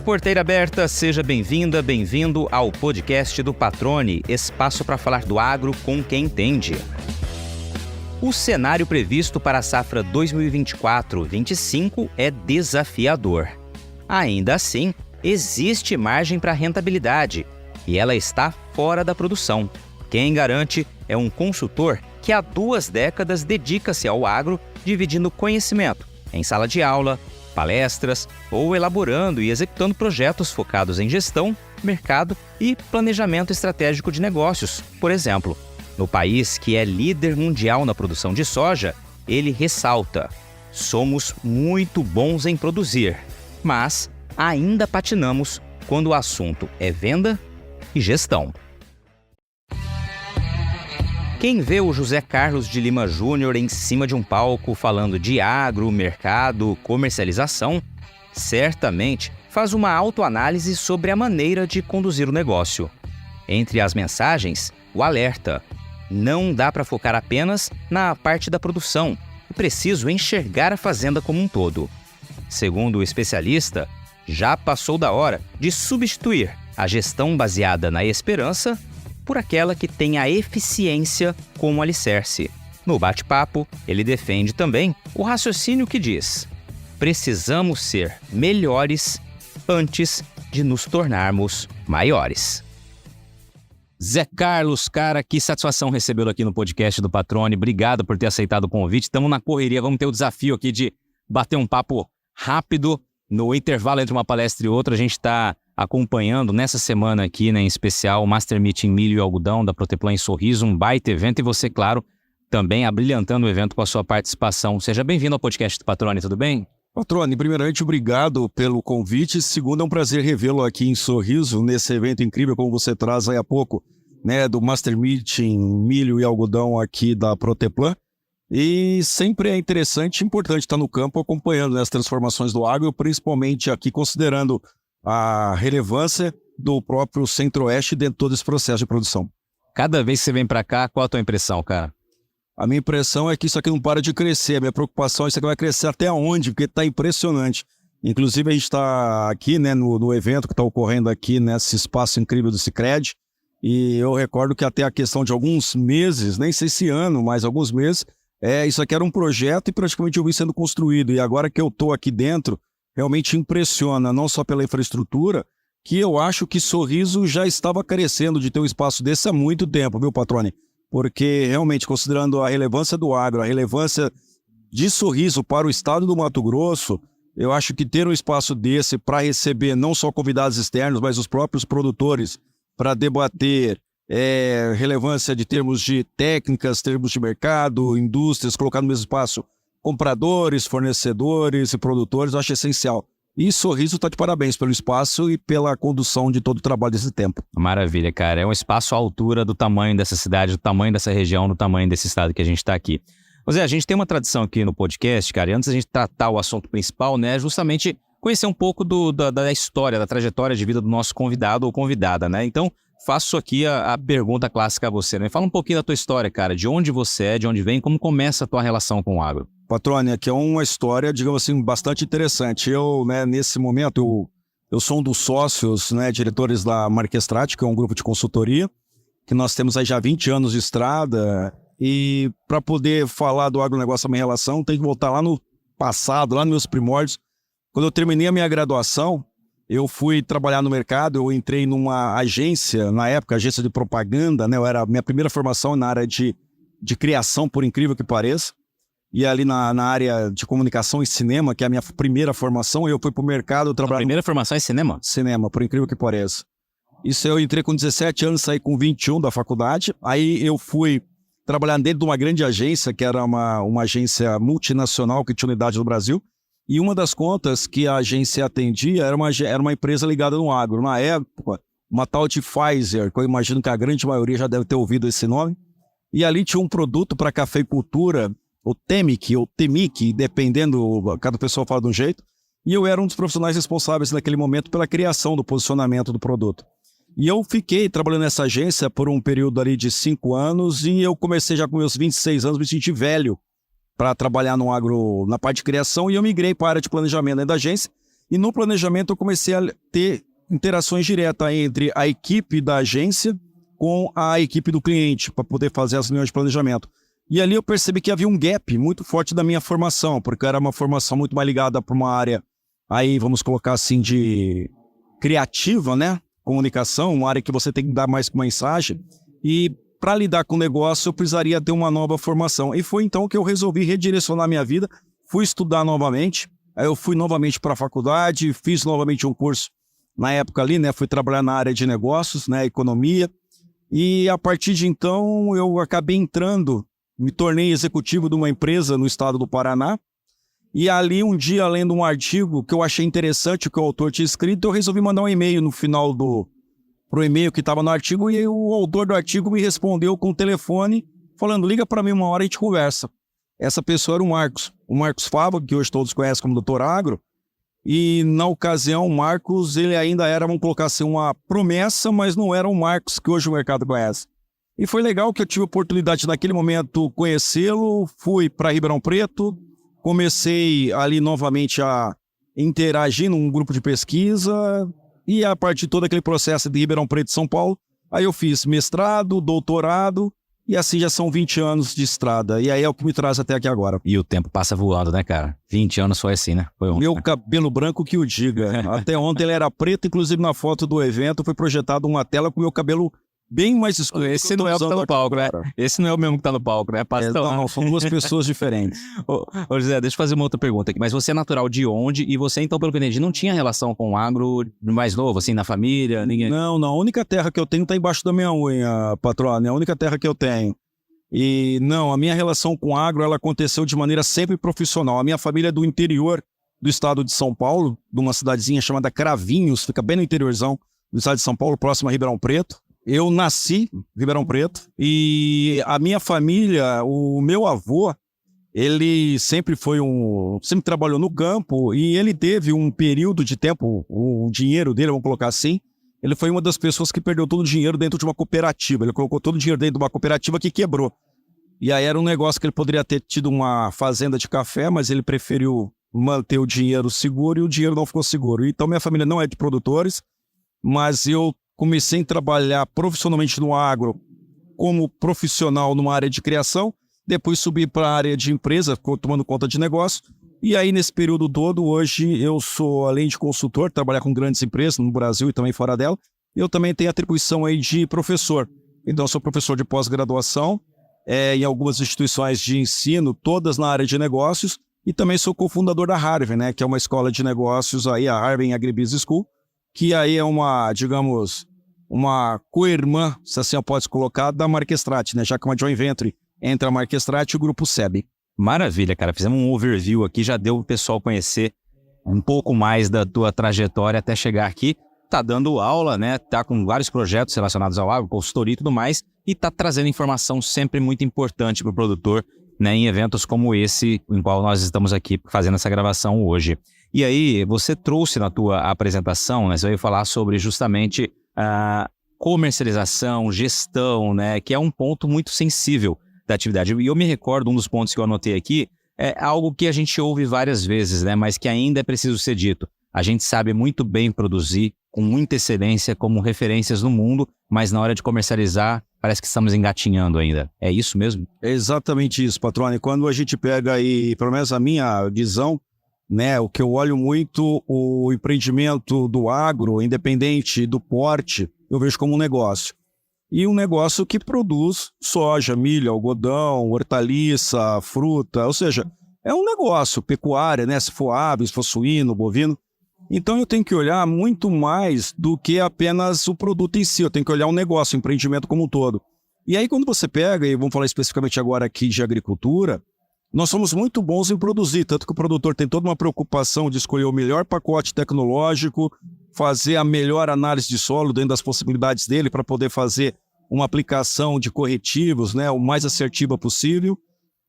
Porteira aberta, seja bem-vinda, bem-vindo ao podcast do Patrone, espaço para falar do agro com quem entende. O cenário previsto para a safra 2024-25 é desafiador. Ainda assim, existe margem para rentabilidade e ela está fora da produção. Quem garante é um consultor que há 2 décadas dedica-se ao agro, dividindo conhecimento em sala de aula, palestras ou elaborando e executando projetos focados em gestão, mercado e planejamento estratégico de negócios. Por exemplo, no país que é líder mundial na produção de soja, ele ressalta: somos muito bons em produzir, mas ainda patinamos quando o assunto é venda e gestão. Quem vê o José Carlos de Lima Júnior em cima de um palco falando de agro, mercado, comercialização, certamente faz uma autoanálise sobre a maneira de conduzir o negócio. Entre as mensagens, o alerta: não dá para focar apenas na parte da produção, é preciso enxergar a fazenda como um todo. Segundo o especialista, já passou da hora de substituir a gestão baseada na esperança por aquela que tem a eficiência como alicerce. No bate-papo, ele defende também o raciocínio que diz: precisamos ser melhores antes de nos tornarmos maiores. Zé Carlos, cara, que satisfação recebê-lo aqui no podcast do Patrone. Obrigado por ter aceitado o convite. Estamos na correria, vamos ter o desafio aqui de bater um papo rápido. No intervalo entre uma palestra e outra, a gente está acompanhando nessa semana aqui, né, em especial, o Master Meeting Milho e Algodão da Proteplan em Sorriso, um baita evento, e você, claro, também abrilhantando o evento com a sua participação. Seja bem-vindo ao podcast do Patrone, tudo bem? Patrone, primeiramente, obrigado pelo convite. Segundo, é um prazer revê-lo aqui em Sorriso, nesse evento incrível, como você traz aí há pouco, né, do Master Meeting Milho e Algodão aqui da Proteplan. E sempre é interessante e importante estar no campo acompanhando, né, as transformações do agro, principalmente aqui considerando a relevância do próprio Centro-Oeste dentro de todo esse processo de produção. Cada vez que você vem para cá, qual a tua impressão, cara? A minha impressão é que isso aqui não para de crescer. A minha preocupação é isso aqui vai crescer até onde, porque está impressionante. Inclusive, a gente está aqui, né, no evento que está ocorrendo aqui nesse espaço incrível do Sicredi, e eu recordo que até a questão de alguns meses, nem sei se ano, mas alguns meses, isso aqui era um projeto e praticamente eu vi sendo construído. E agora que eu estou aqui dentro, realmente impressiona, não só pela infraestrutura, que eu acho que Sorriso já estava carecendo de ter um espaço desse há muito tempo, viu, Patrone? Porque realmente, considerando a relevância do agro, a relevância de Sorriso para o estado do Mato Grosso, eu acho que ter um espaço desse para receber não só convidados externos, mas os próprios produtores, para debater relevância de termos de técnicas, termos de mercado, indústrias, colocar no mesmo espaço compradores, fornecedores e produtores, eu acho essencial. E Sorriso está de parabéns pelo espaço e pela condução de todo o trabalho desse tempo. Maravilha, cara. É um espaço à altura do tamanho dessa cidade, do tamanho dessa região, do tamanho desse estado que a gente está aqui. Zé, a gente tem uma tradição aqui no podcast, cara, e antes da gente tratar o assunto principal, né, justamente conhecer um pouco da história, da trajetória de vida do nosso convidado ou convidada, né? Então, faço aqui a pergunta clássica a você, né? Fala um pouquinho da tua história, cara, de onde você é, de onde vem, como começa a tua relação com o agro. Patrone, aqui é uma história, digamos assim, bastante interessante. Eu, né, nesse momento, eu sou um dos sócios, né, diretores da Marquestrate, que é um grupo de consultoria, que nós temos aí já 20 anos de estrada, e para poder falar do agronegócio, a minha relação, tem que voltar lá no passado, lá nos meus primórdios. Quando eu terminei a minha graduação, eu fui trabalhar no mercado, eu entrei numa agência, na época, agência de propaganda, né, minha primeira formação na área de criação, por incrível que pareça. E ali na área de comunicação e cinema, que é a minha primeira formação, eu fui para o mercado trabalhar... A primeira formação é cinema? Cinema, por incrível que pareça. Isso eu entrei com 17 anos, saí com 21 da faculdade. Aí eu fui trabalhar dentro de uma grande agência, que era uma agência multinacional que tinha unidade no Brasil. E uma das contas que a agência atendia era uma empresa ligada no agro. Na época, uma tal de Pfizer, que eu imagino que a grande maioria já deve ter ouvido esse nome. E ali tinha um produto para cafeicultura, o Temic, ou Temic, dependendo, cada pessoa fala de um jeito, e eu era um dos profissionais responsáveis naquele momento pela criação do posicionamento do produto. E eu fiquei trabalhando nessa agência por um período ali de 5 anos, e eu comecei já com meus 26 anos, me sentir velho, para trabalhar no agro, na parte de criação, e eu migrei para a área de planejamento dentro da agência. E no planejamento eu comecei a ter interações diretas entre a equipe da agência com a equipe do cliente, para poder fazer as reuniões de planejamento. E ali eu percebi que havia um gap muito forte da minha formação, porque era uma formação muito mais ligada para uma área, aí vamos colocar assim, de criativa, né? Comunicação, uma área que você tem que dar mais com mensagem. E para lidar com o negócio, eu precisaria ter uma nova formação. E foi então que eu resolvi redirecionar minha vida, fui estudar novamente, aí eu fui novamente para a faculdade, fiz novamente um curso na época ali, né? Fui trabalhar na área de negócios, né? Economia. E a partir de então eu acabei entrando, me tornei executivo de uma empresa no estado do Paraná. E ali um dia, lendo um artigo que eu achei interessante, que o autor tinha escrito, eu resolvi mandar um e-mail no final pro e-mail que estava no artigo, e o autor do artigo me respondeu com o telefone, falando, liga para mim uma hora e a gente conversa. Essa pessoa era o Marcos Fava, que hoje todos conhecem como Dr. Agro, e na ocasião o Marcos, ele ainda era, vamos colocar assim, uma promessa, mas não era o Marcos que hoje o mercado conhece. E foi legal que eu tive a oportunidade naquele momento conhecê-lo, fui para Ribeirão Preto, comecei ali novamente a interagir num grupo de pesquisa, e a partir de todo aquele processo de Ribeirão Preto e São Paulo, aí eu fiz mestrado, doutorado, e assim já são 20 anos de estrada. E aí é o que me traz até aqui agora. E o tempo passa voando, né, cara? 20 anos foi assim, né? Foi Meu cabelo branco que o diga. Até ontem ele era preto, inclusive na foto do evento foi projetado uma tela com meu cabelo bem mais escuro. Esse não é o que tá no palco, né? Esse não é o mesmo que tá no palco, né? Não, são duas pessoas diferentes. Ô, José, deixa eu fazer uma outra pergunta aqui. Mas você é natural de onde? E você, então, pelo que eu entendi, não tinha relação com o agro mais novo, assim, na família? Ninguém... Não. A única terra que eu tenho tá embaixo da minha unha, patrona. É a única terra que eu tenho. E não, a minha relação com o agro, ela aconteceu de maneira sempre profissional. A minha família é do interior do estado de São Paulo, de uma cidadezinha chamada Cravinhos, fica bem no interiorzão do estado de São Paulo, próximo a Ribeirão Preto. Eu nasci em Ribeirão Preto e a minha família, o meu avô, ele sempre sempre trabalhou no campo e ele teve um período de tempo, o dinheiro dele, vamos colocar assim, ele foi uma das pessoas que perdeu todo o dinheiro dentro de uma cooperativa. Ele colocou todo o dinheiro dentro de uma cooperativa que quebrou. E aí era um negócio que ele poderia ter tido uma fazenda de café, mas ele preferiu manter o dinheiro seguro e o dinheiro não ficou seguro. Então minha família não é de produtores, mas eu comecei a trabalhar profissionalmente no agro como profissional numa área de criação, depois subi para a área de empresa, tomando conta de negócio, e aí nesse período todo, hoje eu sou, além de consultor, trabalhar com grandes empresas no Brasil e também fora dela, eu também tenho atribuição aí de professor. Então eu sou professor de pós-graduação em algumas instituições de ensino, todas na área de negócios, e também sou cofundador da Harvard, né, que é uma escola de negócios aí, a Harvard Agribusiness School, que aí é uma, digamos, uma co-irmã, se assim eu posso colocar, da Marquestrate, né? Já que é uma joint venture entre a Marquestrate e o Grupo SEB. Maravilha, cara. Fizemos um overview aqui, já deu o pessoal conhecer um pouco mais da tua trajetória até chegar aqui. Tá dando aula, né? Tá com vários projetos relacionados ao agro, consultoria e tudo mais, e tá trazendo informação sempre muito importante para o produtor, né? Em eventos como esse, em qual nós estamos aqui fazendo essa gravação hoje. E aí, você trouxe na tua apresentação, né, você veio falar sobre justamente a comercialização, gestão, né, que é um ponto muito sensível da atividade. E eu me recordo, um dos pontos que eu anotei aqui, é algo que a gente ouve várias vezes, né, mas que ainda é preciso ser dito. A gente sabe muito bem produzir, com muita excelência, como referências no mundo, mas na hora de comercializar, parece que estamos engatinhando ainda. É isso mesmo? É exatamente isso, patrone. Quando a gente pega aí, pelo menos a minha visão, né, o que eu olho muito, o empreendimento do agro, independente do porte, eu vejo como um negócio. E um negócio que produz soja, milho, algodão, hortaliça, fruta, ou seja, é um negócio, pecuária, né, se for ave, se for suíno, bovino. Então eu tenho que olhar muito mais do que apenas o produto em si, eu tenho que olhar o negócio, o empreendimento como um todo. E aí quando você pega, e vamos falar especificamente agora aqui de agricultura, nós somos muito bons em produzir, tanto que o produtor tem toda uma preocupação de escolher o melhor pacote tecnológico, fazer a melhor análise de solo dentro das possibilidades dele para poder fazer uma aplicação de corretivos, né, o mais assertiva possível,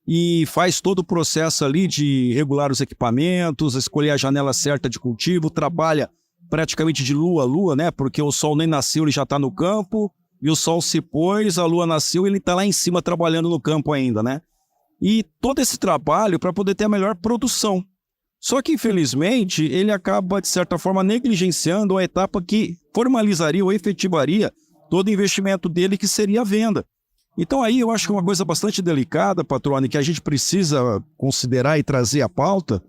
e faz todo o processo ali de regular os equipamentos, escolher a janela certa de cultivo, trabalha praticamente de lua a lua, né, porque o sol nem nasceu, ele já está no campo, e o sol se pôs, a lua nasceu e ele está lá em cima trabalhando no campo ainda, né? e todo esse trabalho para poder ter a melhor produção. Só que, infelizmente, ele acaba, de certa forma, negligenciando a etapa que formalizaria ou efetivaria todo o investimento dele, que seria a venda. Então aí eu acho que é uma coisa bastante delicada, Patrone, que a gente precisa considerar e trazer à pauta,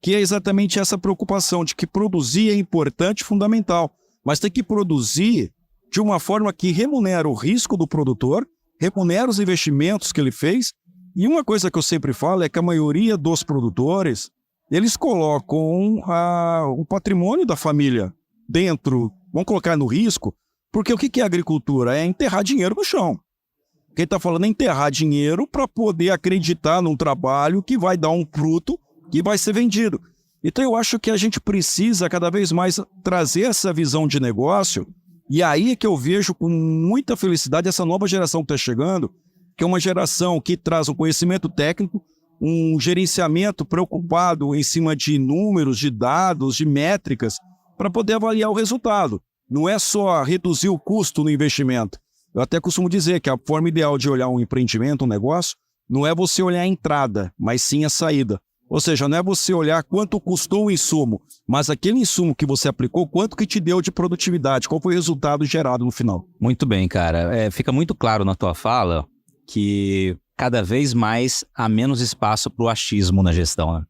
que é exatamente essa preocupação de que produzir é importante e fundamental, mas tem que produzir de uma forma que remunera o risco do produtor, remunera os investimentos que ele fez, e uma coisa que eu sempre falo é que a maioria dos produtores, eles colocam o patrimônio da família dentro, vão colocar no risco, porque o que é agricultura? É enterrar dinheiro no chão. Quem está falando é enterrar dinheiro para poder acreditar num trabalho que vai dar um fruto que vai ser vendido. Então eu acho que a gente precisa cada vez mais trazer essa visão de negócio, e aí é que eu vejo com muita felicidade essa nova geração que está chegando, que é uma geração que traz um conhecimento técnico, um gerenciamento preocupado em cima de números, de dados, de métricas, para poder avaliar o resultado. Não é só reduzir o custo no investimento. Eu até costumo dizer que a forma ideal de olhar um empreendimento, um negócio, não é você olhar a entrada, mas sim a saída. Ou seja, não é você olhar quanto custou o insumo, mas aquele insumo que você aplicou, quanto que te deu de produtividade, qual foi o resultado gerado no final. Muito bem, cara. Fica muito claro na tua fala que cada vez mais há menos espaço para o achismo na gestão, né?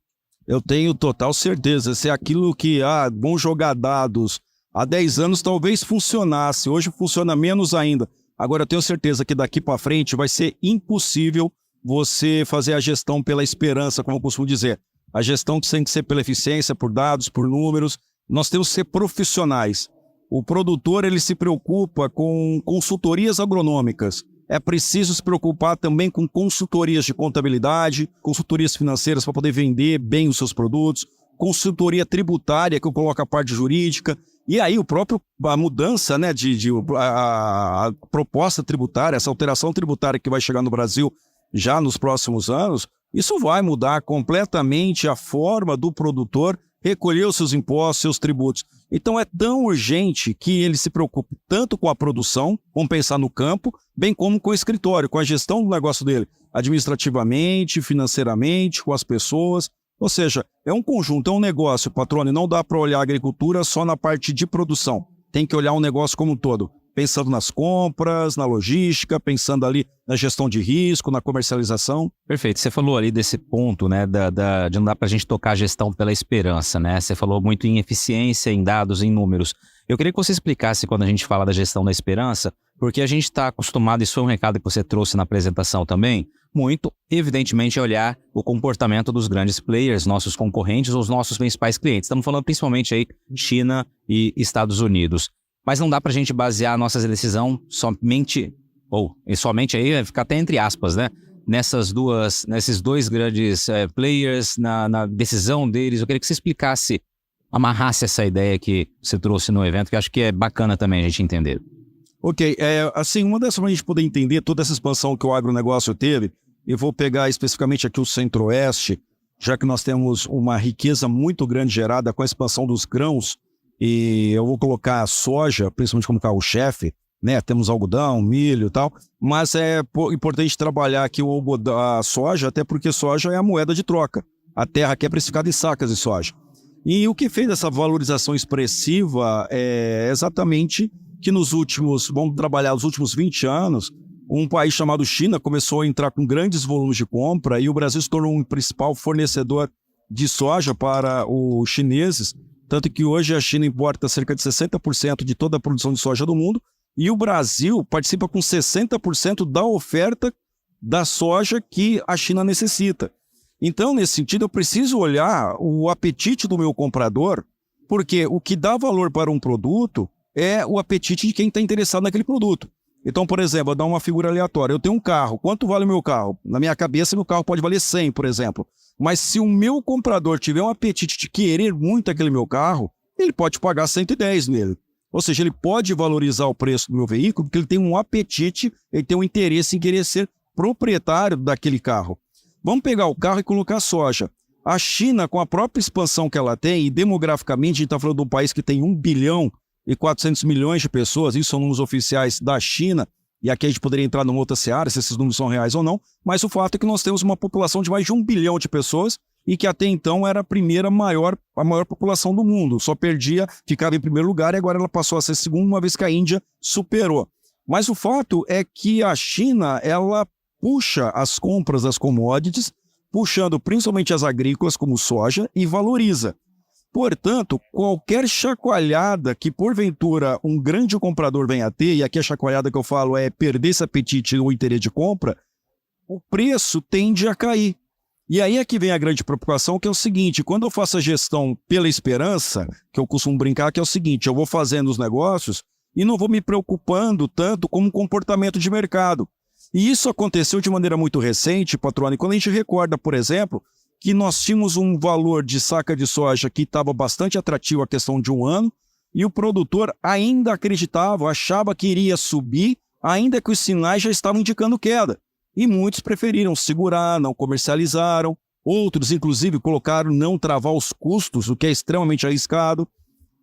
Eu tenho total certeza. Se é aquilo que, vão jogar dados, há 10 anos talvez funcionasse, hoje funciona menos ainda. Agora eu tenho certeza que daqui para frente vai ser impossível você fazer a gestão pela esperança, como eu costumo dizer. A gestão tem que ser pela eficiência, por dados, por números. Nós temos que ser profissionais. O produtor ele se preocupa com consultorias agronômicas. É preciso se preocupar também com consultorias de contabilidade, consultorias financeiras para poder vender bem os seus produtos, consultoria tributária que coloca a parte jurídica. E aí a mudança, né, a proposta tributária, essa alteração tributária que vai chegar no Brasil já nos próximos anos, isso vai mudar completamente a forma do produtor recolher os seus impostos, seus tributos. Então é tão urgente que ele se preocupe tanto com a produção, vamos pensar no campo, bem como com o escritório, com a gestão do negócio dele, administrativamente, financeiramente, com as pessoas. Ou seja, é um conjunto, é um negócio, Patrone. Não dá para olhar a agricultura só na parte de produção. Tem que olhar um negócio como um todo. Pensando nas compras, na logística, pensando ali na gestão de risco, na comercialização. Perfeito. Você falou ali desse ponto, né, de não dá para a gente tocar a gestão pela esperança, né? Você falou muito em eficiência, em dados, em números. Eu queria que você explicasse quando a gente fala da gestão da esperança, porque a gente está acostumado, isso foi um recado que você trouxe na apresentação também, muito, evidentemente, a olhar o comportamento dos grandes players, nossos concorrentes, os nossos principais clientes. Estamos falando principalmente aí China e Estados Unidos. Mas não dá para a gente basear a nossa decisão somente aí vai ficar até entre aspas, né? Nesses dois grandes players, na decisão deles. Eu queria que você explicasse, amarrasse essa ideia que você trouxe no evento, que eu acho que é bacana também a gente entender. Ok, uma dessas para a gente poder entender toda essa expansão que o agronegócio teve, eu vou pegar especificamente aqui o Centro-Oeste, já que nós temos uma riqueza muito grande gerada com a expansão dos grãos, e eu vou colocar a soja, principalmente como carro-chefe, né? Temos algodão, milho e tal, mas é importante trabalhar aqui a soja, até porque soja é a moeda de troca. A terra aqui é precificada em sacas de soja. E o que fez essa valorização expressiva é exatamente que vamos trabalhar os últimos 20 anos, um país chamado China começou a entrar com grandes volumes de compra e o Brasil se tornou um principal fornecedor de soja para os chineses, tanto que hoje a China importa cerca de 60% de toda a produção de soja do mundo e o Brasil participa com 60% da oferta da soja que a China necessita. Então, nesse sentido, eu preciso olhar o apetite do meu comprador, porque o que dá valor para um produto é o apetite de quem está interessado naquele produto. Então, por exemplo, vou dar uma figura aleatória. Eu tenho um carro. Quanto vale o meu carro? Na minha cabeça, meu carro pode valer 100, por exemplo. Mas se o meu comprador tiver um apetite de querer muito aquele meu carro, ele pode pagar 110 nele. Ou seja, ele pode valorizar o preço do meu veículo porque ele tem um apetite, ele tem um interesse em querer ser proprietário daquele carro. Vamos pegar o carro e colocar a soja. A China, com a própria expansão que ela tem, e demograficamente a gente está falando de um país que tem 1 bilhão e 400 milhões de pessoas, isso são números oficiais da China, e aqui a gente poderia entrar numa outra seara, se esses números são reais ou não, mas o fato é que nós temos uma população de mais de 1 bilhão de pessoas e que até então era a maior população do mundo. Só ficava em primeiro lugar e agora ela passou a ser segunda, uma vez que a Índia superou. Mas o fato é que a China, ela puxa as compras das commodities, puxando principalmente as agrícolas como soja e valoriza. Portanto, qualquer chacoalhada que porventura um grande comprador venha a ter, e aqui a chacoalhada que eu falo é perder esse apetite ou interesse de compra, o preço tende a cair. E aí é que vem a grande preocupação, que é o seguinte: quando eu faço a gestão pela esperança, que eu costumo brincar, que é o seguinte, eu vou fazendo os negócios e não vou me preocupando tanto com o comportamento de mercado. E isso aconteceu de maneira muito recente, Patrone, quando a gente recorda, por exemplo, que nós tínhamos um valor de saca de soja que estava bastante atrativo a questão de um ano, e o produtor ainda acreditava, achava que iria subir, ainda que os sinais já estavam indicando queda. E muitos preferiram segurar, não comercializaram, outros, inclusive, colocaram não travar os custos, o que é extremamente arriscado.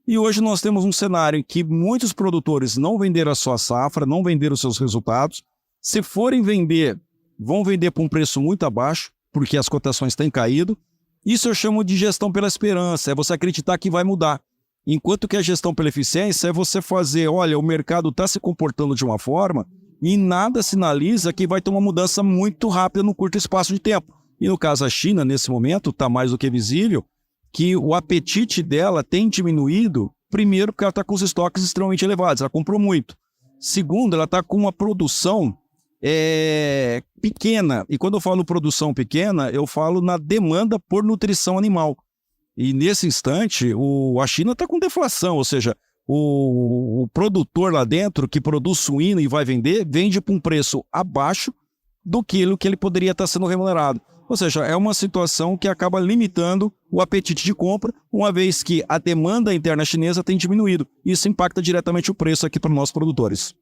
E hoje nós temos um cenário em que muitos produtores não venderam a sua safra, não venderam os seus resultados. Se forem vender, vão vender por um preço muito abaixo, porque as cotações têm caído. Isso eu chamo de gestão pela esperança, é você acreditar que vai mudar. Enquanto que a gestão pela eficiência é você fazer, olha, o mercado está se comportando de uma forma e nada sinaliza que vai ter uma mudança muito rápida no curto espaço de tempo. E no caso a China, nesse momento, está mais do que visível que o apetite dela tem diminuído, primeiro porque ela está com os estoques extremamente elevados, ela comprou muito. Segundo, ela está com uma produção pequena, e quando eu falo produção pequena, eu falo na demanda por nutrição animal. E nesse instante, a China está com deflação, ou seja, o produtor lá dentro que produz suíno e vai vender, vende por um preço abaixo do que ele poderia estar sendo remunerado. Ou seja, é uma situação que acaba limitando o apetite de compra, uma vez que a demanda interna chinesa tem diminuído. Isso impacta diretamente o preço aqui para nós produtores.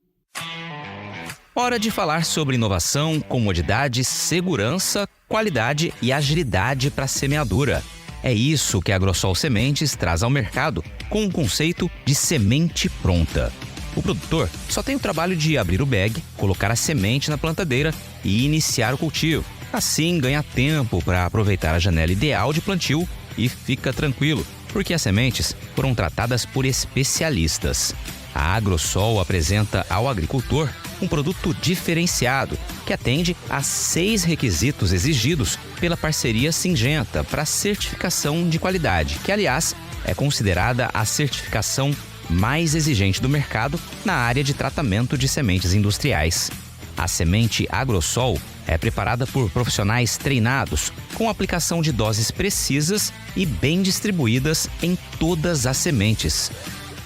Hora de falar sobre inovação, comodidade, segurança, qualidade e agilidade para a semeadura. É isso que a Agrosol Sementes traz ao mercado com o conceito de semente pronta. O produtor só tem o trabalho de abrir o bag, colocar a semente na plantadeira e iniciar o cultivo. Assim ganha tempo para aproveitar a janela ideal de plantio e fica tranquilo, porque as sementes foram tratadas por especialistas. A Agrosol apresenta ao agricultor um produto diferenciado que atende a 6 requisitos exigidos pela parceria Syngenta para certificação de qualidade, que, aliás, é considerada a certificação mais exigente do mercado na área de tratamento de sementes industriais. A semente Agrosol é preparada por profissionais treinados, com aplicação de doses precisas e bem distribuídas em todas as sementes.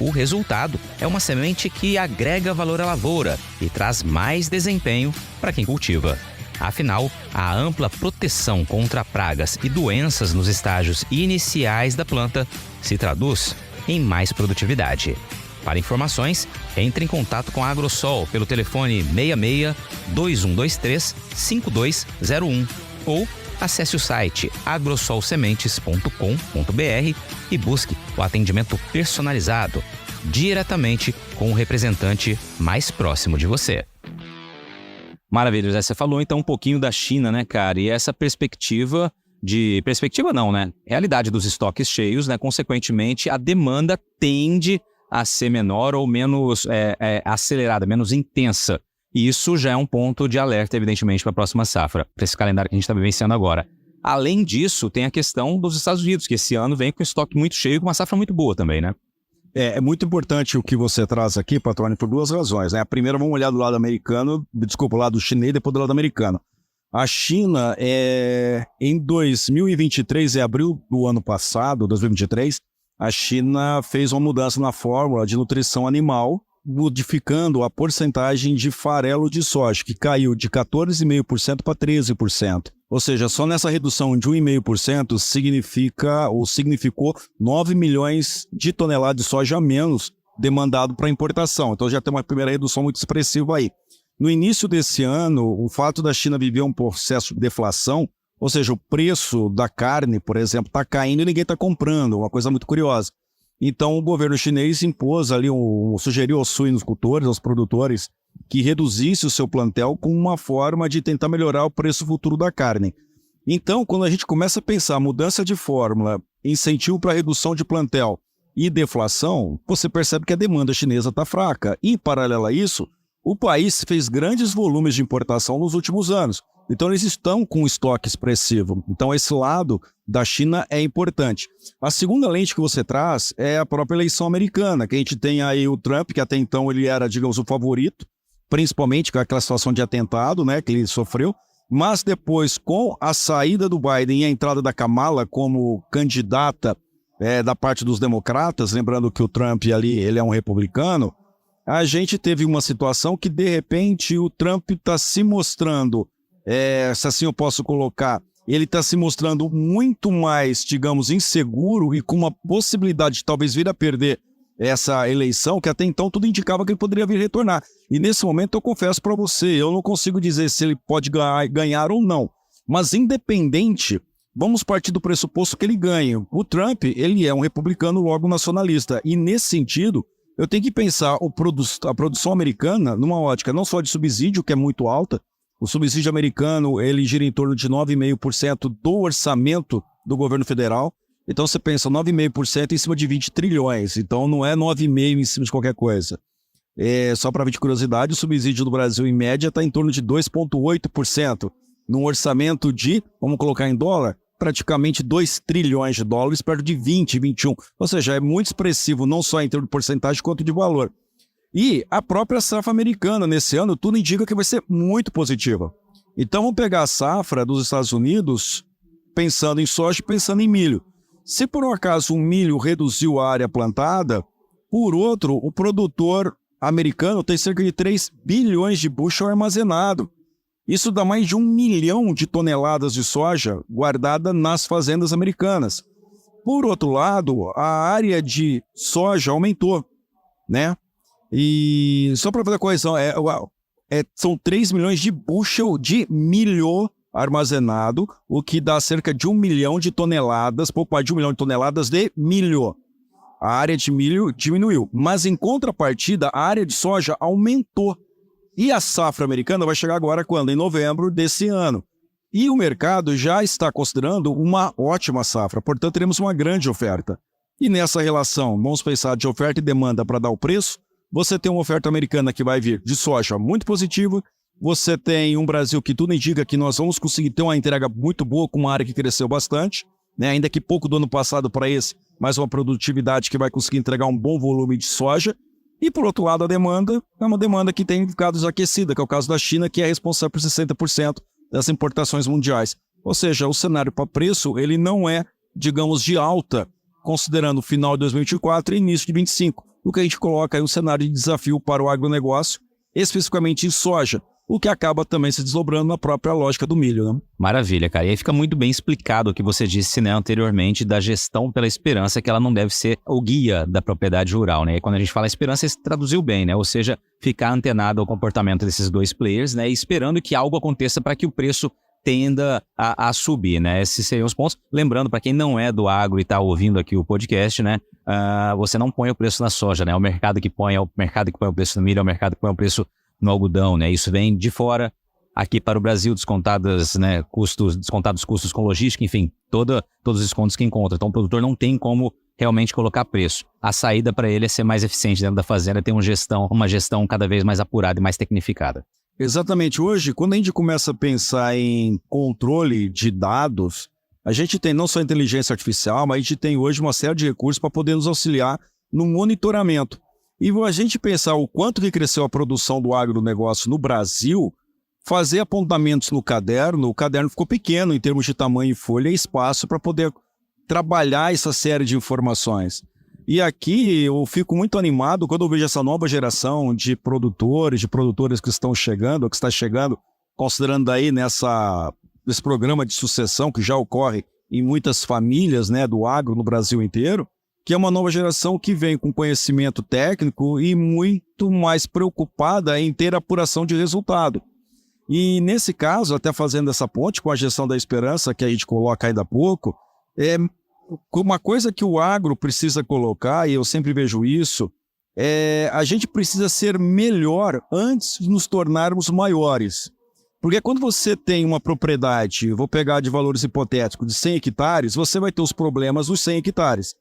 O resultado é uma semente que agrega valor à lavoura e traz mais desempenho para quem cultiva. Afinal, a ampla proteção contra pragas e doenças nos estágios iniciais da planta se traduz em mais produtividade. Para informações, entre em contato com a Agrosol pelo telefone 66 2123 5201 ou acesse o site agrosolsementes.com.br e busque o atendimento personalizado diretamente com o representante mais próximo de você. Maravilha, José. Você falou então um pouquinho da China, né, cara? E essa perspectiva não, né? Realidade dos estoques cheios, né? Consequentemente, a demanda tende a ser menor ou menos acelerada, menos intensa. E isso já é um ponto de alerta, evidentemente, para a próxima safra, para esse calendário que a gente está vivenciando agora. Além disso, tem a questão dos Estados Unidos, que esse ano vem com estoque muito cheio e com uma safra muito boa também, né? É muito importante o que você traz aqui, Patrone, por 2 razões, né? A primeira, vamos olhar do lado americano, do lado chinês, depois do lado americano. A China, em 2023, em abril do ano passado, 2023, a China fez uma mudança na fórmula de nutrição animal, modificando a porcentagem de farelo de soja, que caiu de 14,5% para 13%. Ou seja, só nessa redução de 1,5% significou 9 milhões de toneladas de soja a menos demandado para importação. Então já tem uma primeira redução muito expressiva aí. No início desse ano, o fato da China viver um processo de deflação, ou seja, o preço da carne, por exemplo, está caindo e ninguém está comprando, uma coisa muito curiosa. Então o governo chinês impôs ali, sugeriu aos suinocultores, aos produtores, que reduzisse o seu plantel como uma forma de tentar melhorar o preço futuro da carne. Então, quando a gente começa a pensar mudança de fórmula, incentivo para redução de plantel e deflação, você percebe que a demanda chinesa está fraca. E, em paralelo a isso, o país fez grandes volumes de importação nos últimos anos. Então, eles estão com estoque expressivo. Então, esse lado da China é importante. A segunda lente que você traz é a própria eleição americana, que a gente tem aí o Trump, que até então ele era, digamos, o favorito, principalmente com aquela situação de atentado, né, que ele sofreu. Mas depois, com a saída do Biden e a entrada da Kamala como candidata da parte dos democratas, lembrando que o Trump ali ele é um republicano, a gente teve uma situação que, de repente, o Trump está se mostrando, se assim eu posso colocar, ele está se mostrando muito mais, digamos, inseguro e com uma possibilidade de talvez vir a perder essa eleição, que até então tudo indicava que ele poderia vir retornar. E nesse momento eu confesso para você, eu não consigo dizer se ele pode ganhar ou não. Mas independente, vamos partir do pressuposto que ele ganhe. O Trump, ele é um republicano logo nacionalista. E nesse sentido, eu tenho que pensar a produção americana numa ótica não só de subsídio, que é muito alta. O subsídio americano, ele gira em torno de 9,5% do orçamento do governo federal. Então você pensa 9,5% em cima de 20 trilhões. Então não é 9,5% em cima de qualquer coisa. Só para ver de curiosidade, o subsídio do Brasil, em média, está em torno de 2,8%. Num orçamento de, vamos colocar em dólar, praticamente 2 trilhões de dólares, perto de 20, 21. Ou seja, é muito expressivo, não só em termos de porcentagem, quanto de valor. E a própria safra americana, nesse ano, tudo indica que vai ser muito positiva. Então vamos pegar a safra dos Estados Unidos, pensando em soja e pensando em milho. Se por um acaso o milho reduziu a área plantada, por outro, o produtor americano tem cerca de 3 bilhões de bushel armazenado. Isso dá mais de 1 milhão de toneladas de soja guardada nas fazendas americanas. Por outro lado, a área de soja aumentou, né? E só para fazer a correção, são 3 milhões de bushel de milho armazenado, o que dá cerca de 1 milhão de toneladas, pouco mais de 1 milhão de toneladas de milho. A área de milho diminuiu, mas em contrapartida, a área de soja aumentou. E a safra americana vai chegar agora quando? Em novembro desse ano. E o mercado já está considerando uma ótima safra, portanto teremos uma grande oferta. E nessa relação, vamos pensar de oferta e demanda para dar o preço, você tem uma oferta americana que vai vir de soja muito positiva, você tem um Brasil que tudo indica que nós vamos conseguir ter uma entrega muito boa com uma área que cresceu bastante, né? Ainda que pouco do ano passado para esse, mas uma produtividade que vai conseguir entregar um bom volume de soja. E por outro lado, a demanda é uma demanda que tem ficado desaquecida, que é o caso da China, que é responsável por 60% das importações mundiais. Ou seja, o cenário para preço ele não é, digamos, de alta, considerando o final de 2024 e início de 2025. O que a gente coloca aí um cenário de desafio para o agronegócio, especificamente em soja, o que acaba também se desdobrando na própria lógica do milho, né? Maravilha, cara. E aí fica muito bem explicado o que você disse, né, anteriormente, da gestão pela esperança, que ela não deve ser o guia da propriedade rural, né? E quando a gente fala esperança, você traduziu bem, né? Ou seja, ficar antenado ao comportamento desses dois players, né? E esperando que algo aconteça para que o preço tenda a subir, né? Esses seriam os pontos. Lembrando, para quem não é do agro e está ouvindo aqui o podcast, né? Você não põe o preço na soja, né? É o mercado que põe o preço no milho, é o mercado que põe o preço no algodão, né? Isso vem de fora, aqui para o Brasil, descontados custos com logística, enfim, todos os descontos que encontra. Então o produtor não tem como realmente colocar preço. A saída para ele é ser mais eficiente dentro da fazenda, ter uma gestão cada vez mais apurada e mais tecnificada. Exatamente. Hoje, quando a gente começa a pensar em controle de dados, a gente tem não só inteligência artificial, mas a gente tem hoje uma série de recursos para poder nos auxiliar no monitoramento. E a gente pensar o quanto que cresceu a produção do agronegócio no Brasil, fazer apontamentos no caderno, o caderno ficou pequeno em termos de tamanho e folha e espaço para poder trabalhar essa série de informações. E aqui eu fico muito animado quando eu vejo essa nova geração de produtoras que estão chegando, que está chegando, considerando aí nesse programa de sucessão que já ocorre em muitas famílias, né, do agro no Brasil inteiro, que é uma nova geração que vem com conhecimento técnico e muito mais preocupada em ter apuração de resultado. E nesse caso, até fazendo essa ponte com a gestão da esperança que a gente coloca ainda há pouco, uma coisa que o agro precisa colocar, e eu sempre vejo isso, a gente precisa ser melhor antes de nos tornarmos maiores. Porque quando você tem uma propriedade, vou pegar de valores hipotéticos, de 100 hectares, você vai ter os problemas dos 100 hectares.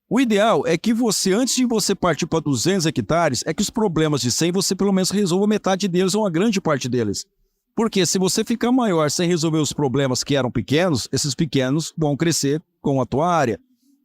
O ideal é que você, antes de você partir para 200 hectares, é que os problemas de 100 você pelo menos resolva metade deles ou uma grande parte deles. Porque se você ficar maior sem resolver os problemas que eram pequenos, esses pequenos vão crescer com a tua área.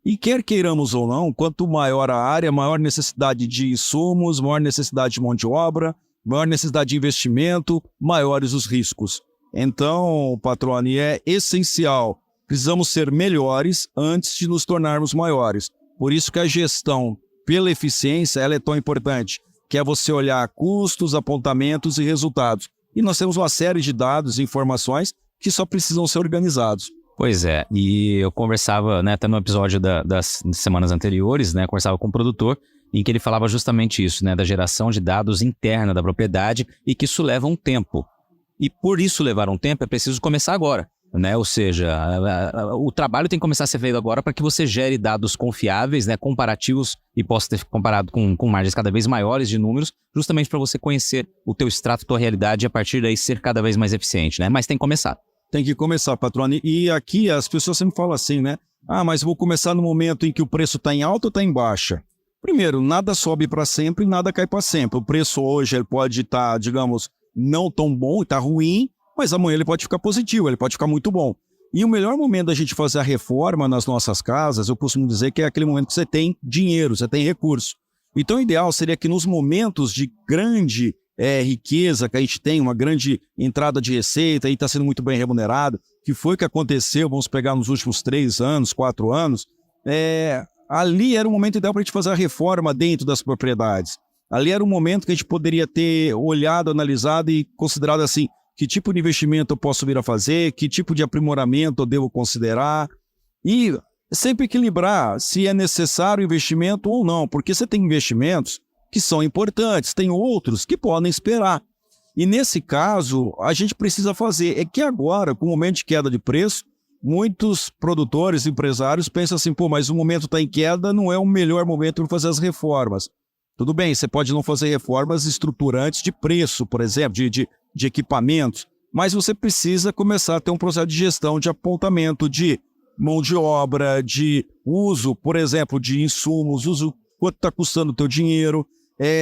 E quer queiramos ou não, quanto maior a área, maior necessidade de insumos, maior necessidade de mão de obra, maior necessidade de investimento, maiores os riscos. Então, Patrone, é essencial. Precisamos ser melhores antes de nos tornarmos maiores. Por isso que a gestão pela eficiência ela é tão importante, que é você olhar custos, apontamentos e resultados. E nós temos uma série de dados e informações que só precisam ser organizados. Pois é, e eu conversava, né, até no episódio das semanas anteriores, né, conversava com um produtor em que ele falava justamente isso, né, da geração de dados interna da propriedade e que isso leva um tempo. E por isso levar um tempo é preciso começar agora, né, ou seja, o trabalho tem que começar a ser feito agora para que você gere dados confiáveis, né, comparativos e possa ter comparado com margens cada vez maiores de números, justamente para você conhecer o teu extrato, a tua realidade e a partir daí ser cada vez mais eficiente, né, mas tem que começar. Tem que começar, Patrone. E aqui as pessoas sempre falam assim, né? Mas vou começar no momento em que o preço está em alta ou está em baixa? Primeiro, nada sobe para sempre e nada cai para sempre. O preço hoje ele pode estar, digamos, não tão bom, está ruim, mas amanhã ele pode ficar positivo, ele pode ficar muito bom. E o melhor momento da gente fazer a reforma nas nossas casas, eu costumo dizer que é aquele momento que você tem dinheiro, você tem recurso. Então o ideal seria que nos momentos de grande riqueza, que a gente tem uma grande entrada de receita e está sendo muito bem remunerado, que foi o que aconteceu, vamos pegar nos últimos 3 anos, 4 anos, ali era o momento ideal para a gente fazer a reforma dentro das propriedades. Ali era o momento que a gente poderia ter olhado, analisado e considerado assim, que tipo de investimento eu posso vir a fazer, que tipo de aprimoramento eu devo considerar e sempre equilibrar se é necessário investimento ou não, porque você tem investimentos que são importantes, tem outros que podem esperar. E nesse caso, a gente precisa fazer, é que agora, com o momento de queda de preço, muitos produtores, empresários pensam assim, mas o momento está em queda, não é o melhor momento para fazer as reformas. Tudo bem, você pode não fazer reformas estruturantes de preço, por exemplo, de equipamentos, mas você precisa começar a ter um processo de gestão, de apontamento, de mão de obra, de uso, por exemplo, de insumos, uso quanto está custando o teu dinheiro,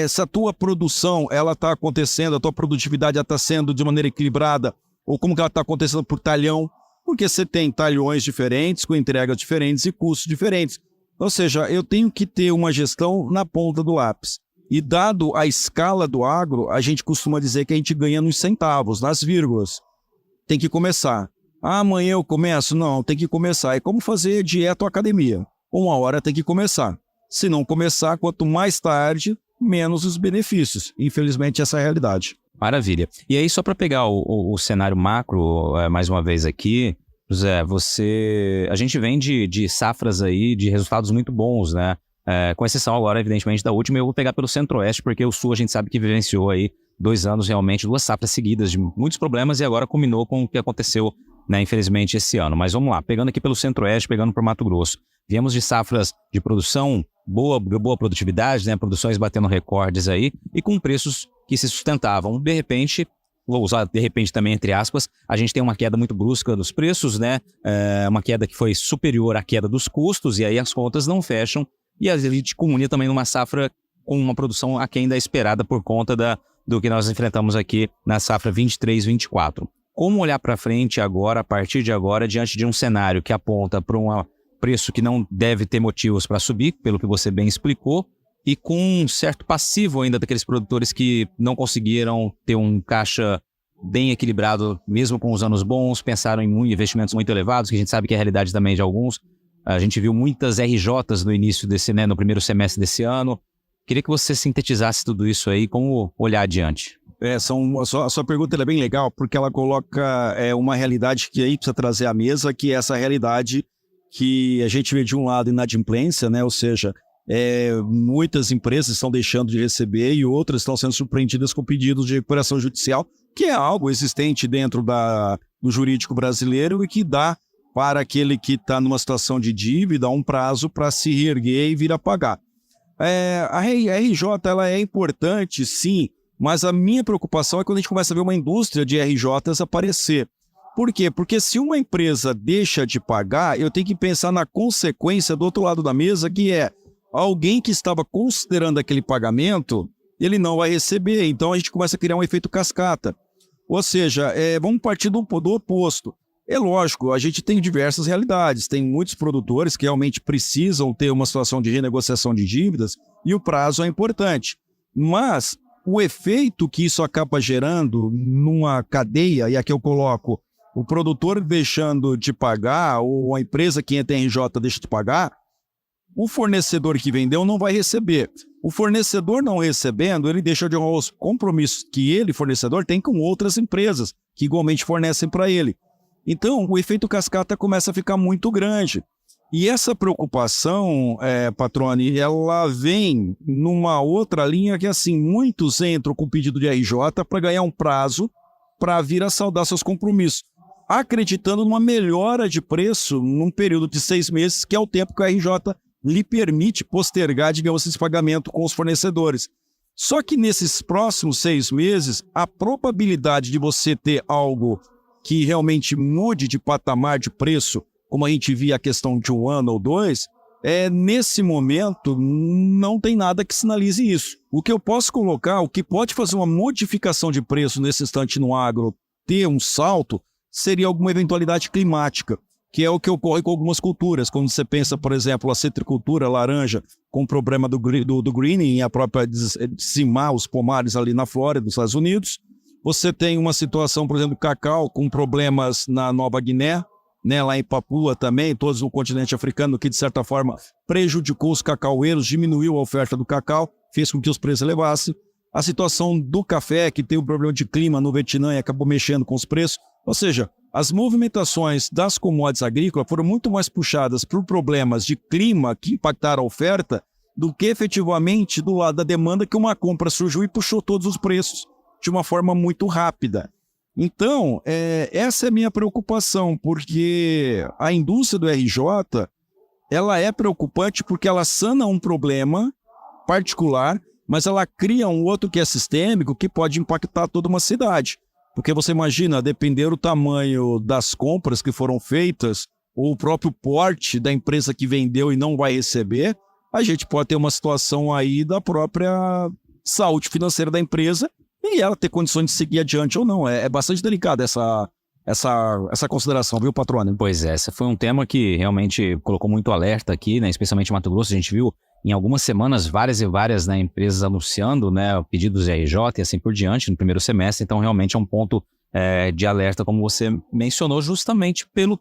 se a tua produção ela está acontecendo, a tua produtividade está sendo de maneira equilibrada, ou como que ela está acontecendo por talhão, porque você tem talhões diferentes, com entregas diferentes e custos diferentes. Ou seja, eu tenho que ter uma gestão na ponta do lápis. E dado a escala do agro, a gente costuma dizer que a gente ganha nos centavos, nas vírgulas. Tem que começar. Amanhã eu começo? Não, tem que começar. É como fazer dieta ou academia. Uma hora tem que começar. Se não começar, quanto mais tarde, menos os benefícios. Infelizmente, essa é a realidade. Maravilha. E aí, só para pegar o cenário macro, mais uma vez aqui, José, a gente vem de safras aí, de resultados muito bons, né? Com exceção agora, evidentemente, da última, eu vou pegar pelo Centro-Oeste, porque o Sul a gente sabe que vivenciou aí 2 anos realmente, 2 safras seguidas de muitos problemas e agora culminou com o que aconteceu, né, infelizmente, esse ano. Mas vamos lá, pegando aqui pelo Centro-Oeste, pegando por Mato Grosso. Viemos de safras de produção, boa produtividade, né, produções batendo recordes aí e com preços que se sustentavam. De repente, vou usar de repente também entre aspas, a gente tem uma queda muito brusca dos preços, né, uma queda que foi superior à queda dos custos e aí as contas não fecham e a gente comunica também numa safra com uma produção aquém da esperada por conta do que nós enfrentamos aqui na safra 23-24. Como olhar para frente agora, a partir de agora, diante de um cenário que aponta para um preço que não deve ter motivos para subir, pelo que você bem explicou, e com um certo passivo ainda daqueles produtores que não conseguiram ter um caixa bem equilibrado, mesmo com os anos bons, pensaram em investimentos muito elevados, que a gente sabe que é a realidade também de alguns. A gente viu muitas RJs no início no primeiro semestre desse ano. Queria que você sintetizasse tudo isso aí, como olhar adiante. A sua pergunta é bem legal, porque ela coloca uma realidade que aí precisa trazer à mesa, que é essa realidade que a gente vê de um lado inadimplência, né? Ou seja, muitas empresas estão deixando de receber e outras estão sendo surpreendidas com pedidos de recuperação judicial, que é algo existente dentro do jurídico brasileiro e que dá para aquele que está numa situação de dívida um prazo para se reerguer e vir a pagar. A RJ ela é importante, sim, mas a minha preocupação é quando a gente começa a ver uma indústria de RJs aparecer. Por quê? Porque se uma empresa deixa de pagar, eu tenho que pensar na consequência do outro lado da mesa, que é alguém que estava considerando aquele pagamento, ele não vai receber. Então a gente começa a criar um efeito cascata. Ou seja, vamos partir do oposto. É lógico, a gente tem diversas realidades. Tem muitos produtores que realmente precisam ter uma situação de renegociação de dívidas e o prazo é importante. Mas o efeito que isso acaba gerando numa cadeia, e aqui eu coloco o produtor deixando de pagar ou a empresa que entra em RJ deixa de pagar, o fornecedor que vendeu não vai receber. O fornecedor não recebendo, ele deixa de honrar os compromissos que ele, fornecedor, tem com outras empresas que igualmente fornecem para ele. Então, o efeito cascata começa a ficar muito grande. E essa preocupação, Patrone, ela vem numa outra linha que, assim, muitos entram com pedido de RJ para ganhar um prazo para vir a saldar seus compromissos, acreditando numa melhora de preço num período de 6 meses, que é o tempo que a RJ lhe permite postergar, digamos, esse pagamento com os fornecedores. Só que nesses próximos 6 meses, a probabilidade de você ter algo que realmente mude de patamar de preço, como a gente via a questão de 1 ano ou 2, nesse momento não tem nada que sinalize isso. O que eu posso colocar, o que pode fazer uma modificação de preço nesse instante no agro, ter um salto, seria alguma eventualidade climática, que é o que ocorre com algumas culturas. Quando você pensa, por exemplo, a citricultura, laranja, com o problema do greening, a própria dizimar os pomares ali na Flórida, nos Estados Unidos. Você tem uma situação, por exemplo, do cacau, com problemas na Nova Guiné, né, lá em Papua também, todos no continente africano, que de certa forma prejudicou os cacaueiros, diminuiu a oferta do cacau, fez com que os preços elevassem. A situação do café, que tem um problema de clima no Vietnã e acabou mexendo com os preços. Ou seja, as movimentações das commodities agrícolas foram muito mais puxadas por problemas de clima que impactaram a oferta do que efetivamente do lado da demanda, que uma compra surgiu e puxou todos os preços de uma forma muito rápida. Então, essa é a minha preocupação, porque a indústria do RJ, ela é preocupante porque ela sana um problema particular, mas ela cria um outro que é sistêmico, que pode impactar toda uma cidade. Porque você imagina, depender do tamanho das compras que foram feitas, ou o próprio porte da empresa que vendeu e não vai receber, a gente pode ter uma situação aí da própria saúde financeira da empresa e ela ter condições de seguir adiante ou não. É bastante delicada essa consideração, viu, Patrone? Pois é, esse foi um tema que realmente colocou muito alerta aqui, né, especialmente em Mato Grosso. A gente viu em algumas semanas várias e várias, né, empresas anunciando, né, pedidos de RJ e assim por diante no primeiro semestre. Então realmente é um ponto de alerta, como você mencionou, justamente pelo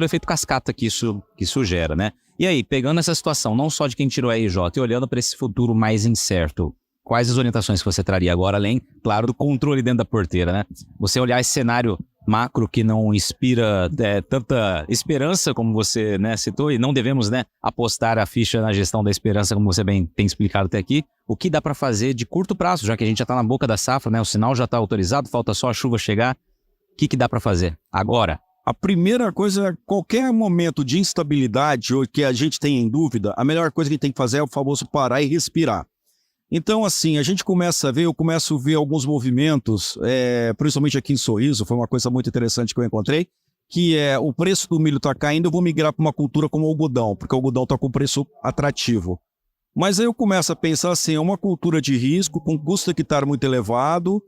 efeito cascata que isso gera, né? E aí, pegando essa situação, não só de quem tirou a RJ e olhando para esse futuro mais incerto, quais as orientações que você traria agora, além, claro, do controle dentro da porteira, né? Você olhar esse cenário macro que não inspira tanta esperança, como você, né, citou, e não devemos, né, apostar a ficha na gestão da esperança, como você bem tem explicado até aqui. O que dá para fazer de curto prazo, já que a gente já está na boca da safra, né? O sinal já está autorizado, falta só a chuva chegar. O que dá para fazer agora? A primeira coisa, qualquer momento de instabilidade ou que a gente tenha em dúvida, a melhor coisa que a gente tem que fazer é o famoso parar e respirar. Então, assim, eu começo a ver alguns movimentos, principalmente aqui em Sorriso, foi uma coisa muito interessante que eu encontrei, que é o preço do milho está caindo, eu vou migrar para uma cultura como o algodão, porque o algodão está com preço atrativo. Mas aí eu começo a pensar assim, é uma cultura de risco, com custo hectare muito elevado,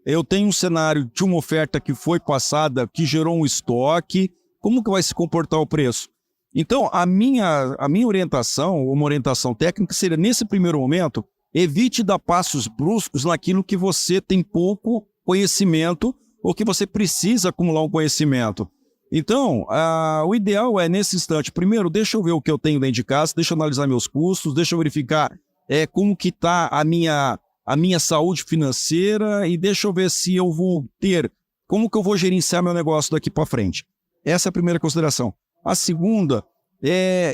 eu tenho um cenário de uma oferta que foi passada, que gerou um estoque, como que vai se comportar o preço? Então, a minha orientação, uma orientação técnica, seria, nesse primeiro momento, evite dar passos bruscos naquilo que você tem pouco conhecimento ou que você precisa acumular um conhecimento. Então, o ideal é, nesse instante, primeiro, deixa eu ver o que eu tenho dentro de casa, deixa eu analisar meus custos, deixa eu verificar como que está a minha saúde financeira e deixa eu ver se eu vou como que eu vou gerenciar meu negócio daqui para frente. Essa é a primeira consideração. A segunda,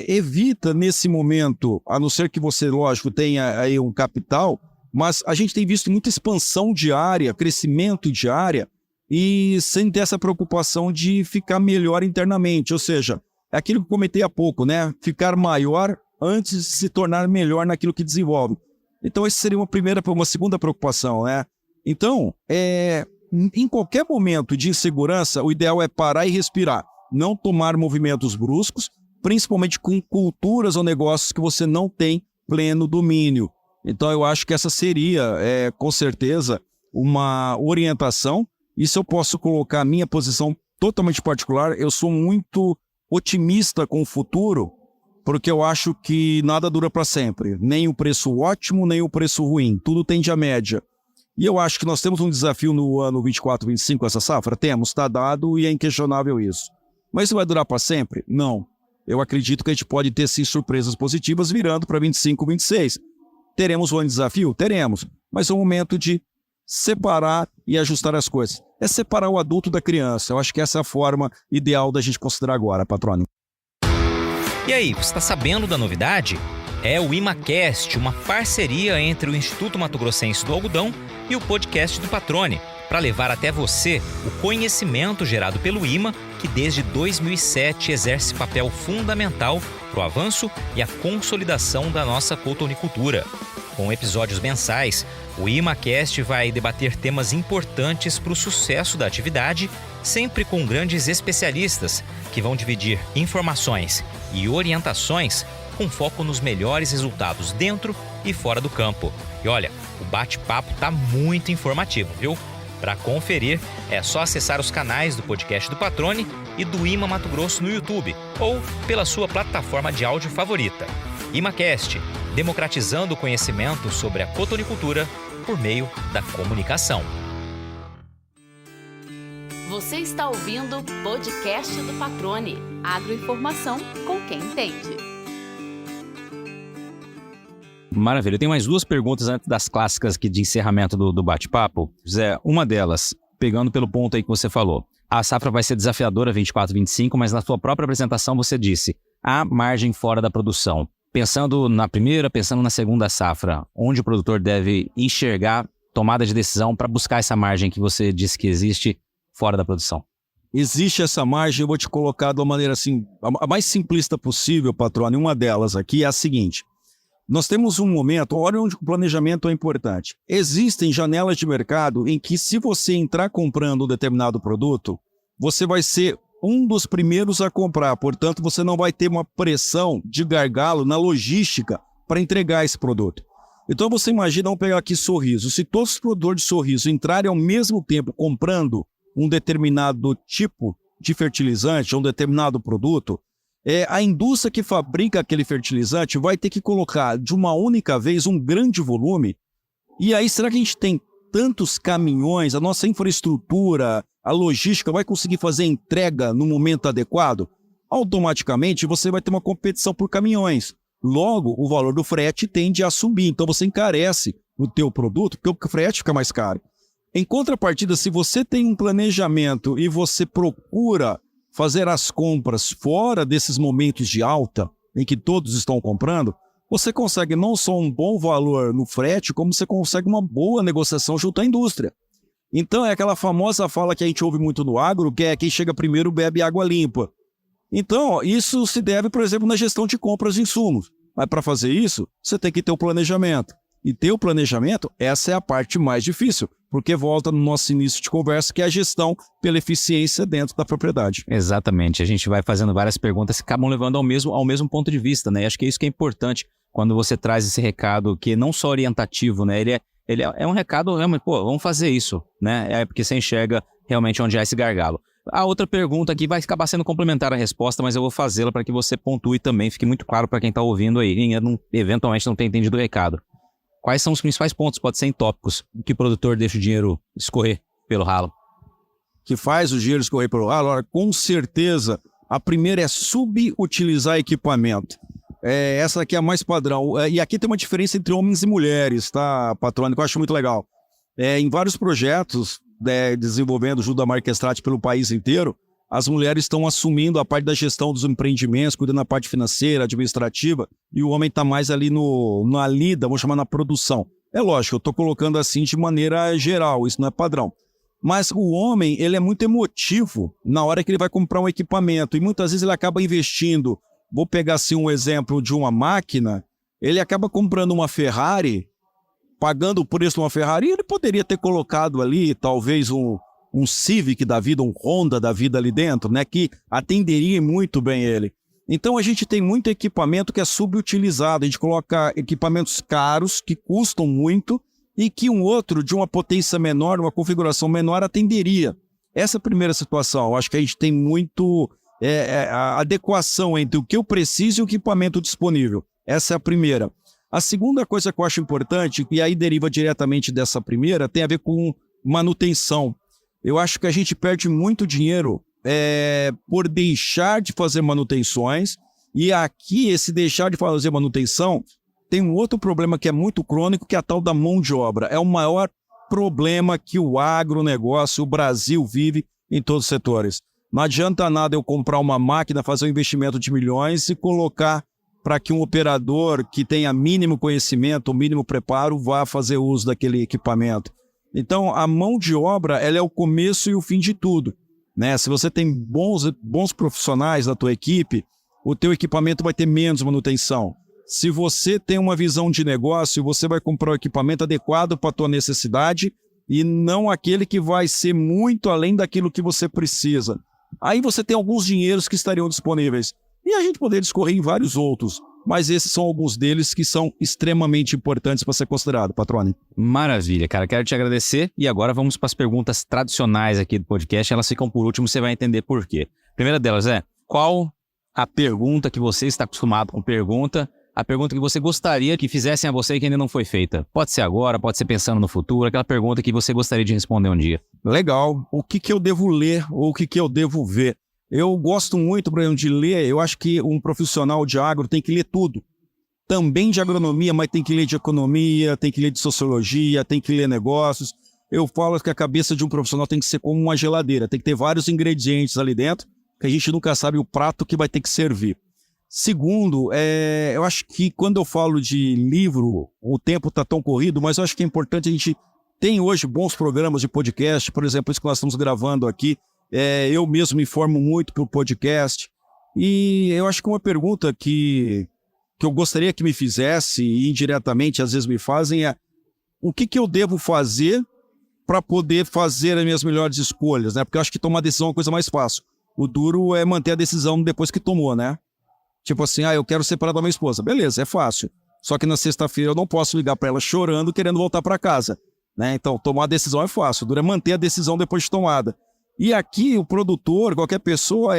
evita nesse momento, a não ser que você, lógico, tenha aí um capital, mas a gente tem visto muita expansão diária, crescimento diária, e sem ter essa preocupação de ficar melhor internamente. Ou seja, é aquilo que eu comentei há pouco, né? Ficar maior antes de se tornar melhor naquilo que desenvolve. Então, essa seria uma segunda preocupação, né? Então, em qualquer momento de insegurança, o ideal é parar e respirar. Não tomar movimentos bruscos, principalmente com culturas ou negócios que você não tem pleno domínio. Então, eu acho que essa seria, com certeza, uma orientação. E se eu posso colocar a minha posição totalmente particular, eu sou muito otimista com o futuro, porque eu acho que nada dura para sempre. Nem o preço ótimo, nem o preço ruim. Tudo tende à média. E eu acho que nós temos um desafio no ano 24, 25, essa safra? Temos, está dado e é inquestionável isso. Mas isso vai durar para sempre? Não. Eu acredito que a gente pode ter, sim, surpresas positivas virando para 25, 26. Teremos um ano de desafio? Teremos. Mas é um momento de separar e ajustar as coisas. É separar o adulto da criança. Eu acho que essa é a forma ideal da gente considerar agora, Patrônio. E aí, você está sabendo da novidade? É o ImaCast, uma parceria entre o Instituto Mato Grossense do Algodão e o podcast do Patrone, para levar até você o conhecimento gerado pelo IMA, que desde 2007 exerce papel fundamental para o avanço e a consolidação da nossa cotonicultura. Com episódios mensais, o ImaCast vai debater temas importantes para o sucesso da atividade, sempre com grandes especialistas que vão dividir informações e orientações com foco nos melhores resultados dentro e fora do campo. E olha, o bate-papo tá muito informativo, viu? Para conferir, é só acessar os canais do podcast do Patrone e do IMA Mato Grosso no YouTube ou pela sua plataforma de áudio favorita. ImaCast, democratizando o conhecimento sobre a cotonicultura por meio da comunicação. Você está ouvindo o podcast do Patrone. Agroinformação com quem entende. Maravilha. Eu tenho mais duas perguntas antes das clássicas aqui de encerramento do bate-papo. Zé, uma delas, pegando pelo ponto aí que você falou. A safra vai ser desafiadora 24, 25, mas na sua própria apresentação você disse há margem fora da produção. Pensando na primeira, pensando na segunda safra, onde o produtor deve enxergar tomada de decisão para buscar essa margem que você disse que existe fora da produção? Existe essa margem, eu vou te colocar de uma maneira assim, a mais simplista possível, Patrônio. Uma delas aqui é a seguinte. Nós temos um momento, olha onde o planejamento é importante. Existem janelas de mercado em que, se você entrar comprando um determinado produto, você vai ser um dos primeiros a comprar. Portanto, você não vai ter uma pressão de gargalo na logística para entregar esse produto. Então, você imagina, vamos pegar aqui Sorriso. Se todos os produtores de Sorriso entrarem ao mesmo tempo comprando um determinado tipo de fertilizante ou um determinado produto, a indústria que fabrica aquele fertilizante vai ter que colocar de uma única vez um grande volume. E aí, será que a gente tem tantos caminhões, a nossa infraestrutura, a logística vai conseguir fazer a entrega no momento adequado? Automaticamente, você vai ter uma competição por caminhões. Logo, o valor do frete tende a subir. Então, você encarece o teu produto, porque o frete fica mais caro. Em contrapartida, se você tem um planejamento e você procura fazer as compras fora desses momentos de alta, em que todos estão comprando, você consegue não só um bom valor no frete, como você consegue uma boa negociação junto à indústria. Então é aquela famosa fala que a gente ouve muito no agro, que é quem chega primeiro bebe água limpa. Então, isso se deve, por exemplo, na gestão de compras de insumos. Mas para fazer isso, você tem que ter o planejamento. E ter o planejamento, essa é a parte mais difícil, porque volta no nosso início de conversa, que é a gestão pela eficiência dentro da propriedade. Exatamente. A gente vai fazendo várias perguntas que acabam levando ao mesmo ponto de vista, né? E acho que é isso que é importante quando você traz esse recado, que não só orientativo, né? Ele é um recado realmente, pô, vamos fazer isso, né? É porque você enxerga realmente onde há esse gargalo. A outra pergunta aqui vai acabar sendo complementar à resposta, mas eu vou fazê-la para que você pontue também, fique muito claro para quem está ouvindo aí, e eventualmente não tem entendido o recado. Quais são os principais pontos, pode ser em tópicos, que o produtor deixa o dinheiro escorrer pelo ralo? Que faz o dinheiro escorrer pelo ralo? Olha, com certeza, a primeira é subutilizar equipamento. Essa aqui é a mais padrão. E aqui tem uma diferença entre homens e mulheres, tá, Patrônio, que eu acho muito legal. Em vários projetos desenvolvendo junto à marca Estrat pelo país inteiro, as mulheres estão assumindo a parte da gestão dos empreendimentos, cuidando da parte financeira, administrativa, e o homem está mais ali na lida, vamos chamar na produção. É lógico, eu estou colocando assim de maneira geral, isso não é padrão. Mas o homem, ele é muito emotivo na hora que ele vai comprar um equipamento, e muitas vezes ele acaba investindo vou pegar assim um exemplo de uma máquina, ele acaba comprando uma Ferrari, pagando o preço de uma Ferrari, ele poderia ter colocado ali talvez um Civic da vida, um Honda da vida ali dentro, né, que atenderia muito bem ele. Então a gente tem muito equipamento que é subutilizado, a gente coloca equipamentos caros que custam muito e que um outro de uma potência menor, uma configuração menor atenderia. Essa é a primeira situação. Eu acho que a gente tem muito a adequação entre o que eu preciso e o equipamento disponível. Essa é a primeira. A segunda coisa que eu acho importante, e aí deriva diretamente dessa primeira, tem a ver com manutenção. Eu acho que a gente perde muito dinheiro por deixar de fazer manutenções, e aqui esse deixar de fazer manutenção tem um outro problema que é muito crônico, que é a tal da mão de obra. É o maior problema que o agronegócio, o Brasil vive em todos os setores. Não adianta nada eu comprar uma máquina, fazer um investimento de milhões e colocar para que um operador que tenha mínimo conhecimento, mínimo preparo, vá fazer uso daquele equipamento. Então, a mão de obra, ela é o começo e o fim de tudo, né? Se você tem bons profissionais na tua equipe, o teu equipamento vai ter menos manutenção. Se você tem uma visão de negócio, você vai comprar o equipamento adequado para a tua necessidade e não aquele que vai ser muito além daquilo que você precisa. Aí você tem alguns dinheiros que estariam disponíveis. E a gente poderia discorrer em vários outros, mas esses são alguns deles que são extremamente importantes para ser considerado, Patrone. Maravilha, cara. Quero te agradecer. E agora vamos para as perguntas tradicionais aqui do podcast. Elas ficam por último, você vai entender por quê. A primeira delas é, qual a pergunta que você está acostumado com pergunta, a pergunta que você gostaria que fizessem a você e que ainda não foi feita? Pode ser agora, pode ser pensando no futuro, aquela pergunta que você gostaria de responder um dia. Legal. O que eu devo ler ou o que eu devo ver? Eu gosto muito, por exemplo, de ler. Eu acho que um profissional de agro tem que ler tudo. Também de agronomia, mas tem que ler de economia, tem que ler de sociologia, tem que ler negócios. Eu falo que a cabeça de um profissional tem que ser como uma geladeira. Tem que ter vários ingredientes ali dentro, que a gente nunca sabe o prato que vai ter que servir. Segundo, eu acho que quando eu falo de livro, o tempo está tão corrido, mas eu acho que é importante a gente... Tem hoje bons programas de podcast, por exemplo, isso que nós estamos gravando aqui. Eu mesmo me informo muito por podcast, e eu acho que uma pergunta que eu gostaria que me fizesse, e indiretamente às vezes me fazem, é o que eu devo fazer para poder fazer as minhas melhores escolhas, né? Porque eu acho que tomar decisão é uma coisa mais fácil. O duro é manter a decisão depois que tomou, né? Tipo assim, eu quero separar da minha esposa. Beleza, é fácil. Só que na sexta-feira eu não posso ligar para ela chorando, querendo voltar para casa, né? Então, tomar a decisão é fácil. O duro é manter a decisão depois de tomada. E aqui o produtor, qualquer pessoa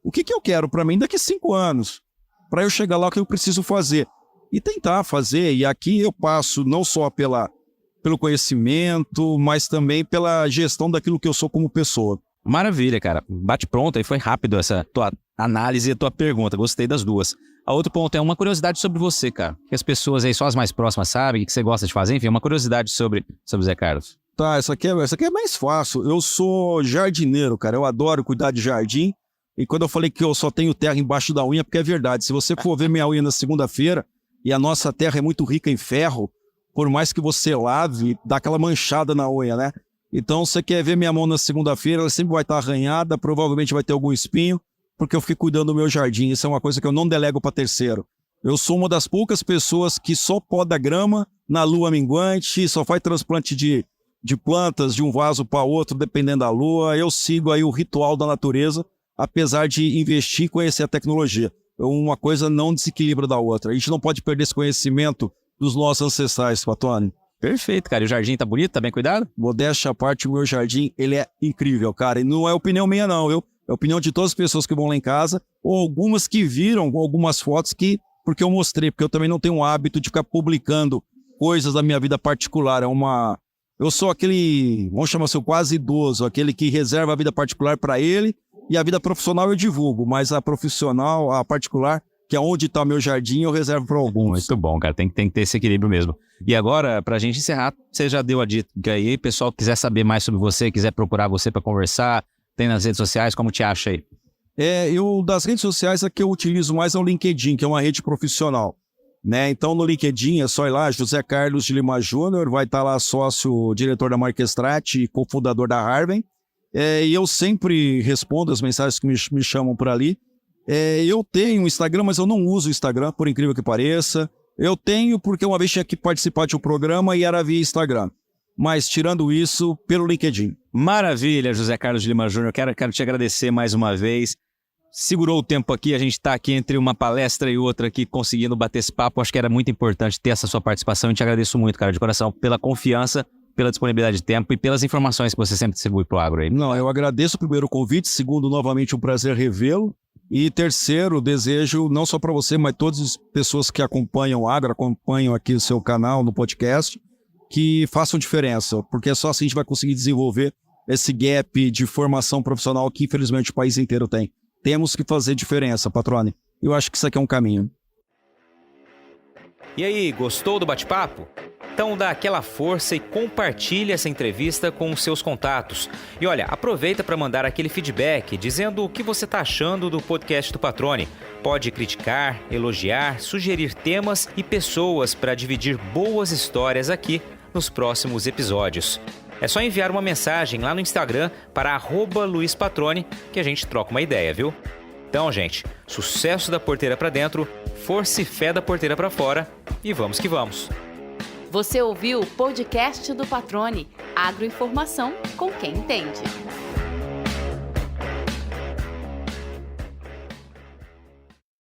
o que eu quero para mim daqui a 5 anos? Para eu chegar lá, o que eu preciso fazer? E tentar fazer. E aqui eu passo não só pelo conhecimento, mas também pela gestão daquilo que eu sou como pessoa. Maravilha, cara. Bate pronto, aí foi rápido essa tua análise e a tua pergunta. Gostei das duas. A outro ponto é uma curiosidade sobre você, cara. Que as pessoas aí, só as mais próximas, sabem o que você gosta de fazer. Enfim, uma curiosidade sobre o Zé Carlos. Tá, essa aqui é mais fácil. Eu sou jardineiro, cara. Eu adoro cuidar de jardim. E quando eu falei que eu só tenho terra embaixo da unha, porque é verdade. Se você for ver minha unha na segunda-feira, e a nossa terra é muito rica em ferro, por mais que você lave, dá aquela manchada na unha, né? Então, você quer ver minha mão na segunda-feira, ela sempre vai estar arranhada, provavelmente vai ter algum espinho, porque eu fiquei cuidando do meu jardim. Isso é uma coisa que eu não delego para terceiro. Eu sou uma das poucas pessoas que só poda grama na lua minguante, só faz transplante de plantas de um vaso para outro, dependendo da lua. Eu sigo aí o ritual da natureza, apesar de investir e conhecer a tecnologia. Uma coisa não desequilibra da outra. A gente não pode perder esse conhecimento dos nossos ancestrais, Patone. Perfeito, cara. E o jardim tá bonito? Tá bem cuidado? Modéstia à parte, o meu jardim, ele é incrível, cara. E não é opinião minha, não, viu? É opinião de todas as pessoas que vão lá em casa, ou algumas que viram algumas fotos porque eu mostrei, porque eu também não tenho o hábito de ficar publicando coisas da minha vida particular. Eu sou aquele, vamos chamar assim, quase idoso, aquele que reserva a vida particular para ele, e a vida profissional eu divulgo, mas a profissional, a particular, que é onde está meu jardim, eu reservo para alguns. Muito bom, cara. Tem que ter esse equilíbrio mesmo. E agora, pra gente encerrar, você já deu a dica aí, pessoal que quiser saber mais sobre você, quiser procurar você para conversar, tem nas redes sociais, como te acha aí? Das redes sociais, a que eu utilizo mais é o LinkedIn, que é uma rede profissional, né? Então, no LinkedIn, é só ir lá, José Carlos de Lima Júnior, vai estar lá sócio, diretor da Marquestrat e cofundador da Harvey. E eu sempre respondo as mensagens que me chamam por ali. Eu tenho um Instagram, mas eu não uso o Instagram, por incrível que pareça. Eu tenho porque uma vez tinha que participar de um programa e era via Instagram. Mas, tirando isso, pelo LinkedIn. Maravilha, José Carlos de Lima Júnior. Quero te agradecer mais uma vez. Segurou o tempo aqui, a gente está aqui entre uma palestra e outra aqui, conseguindo bater esse papo. Acho que era muito importante ter essa sua participação. E te agradeço muito, cara, de coração, pela confiança, pela disponibilidade de tempo e pelas informações que você sempre distribui para o agro aí. Não, eu agradeço primeiro o convite. Segundo, novamente, um prazer revê-lo. E terceiro, desejo não só para você, mas todas as pessoas que acompanham o agro, acompanham aqui o seu canal no podcast, que façam diferença, porque só assim a gente vai conseguir desenvolver esse gap de formação profissional que, infelizmente, o país inteiro tem. Temos que fazer diferença, Patrone. Eu acho que isso aqui é um caminho. E aí, gostou do bate-papo? Então dá aquela força e compartilha essa entrevista com os seus contatos. E olha, aproveita para mandar aquele feedback dizendo o que você está achando do podcast do Patrone. Pode criticar, elogiar, sugerir temas e pessoas para dividir boas histórias aqui nos próximos episódios. É só enviar uma mensagem lá no Instagram para @LuizPatrone que a gente troca uma ideia, viu? Então, gente, sucesso da porteira para dentro, força e fé da porteira para fora e vamos que vamos. Você ouviu o podcast do Patrone, agroinformação com quem entende.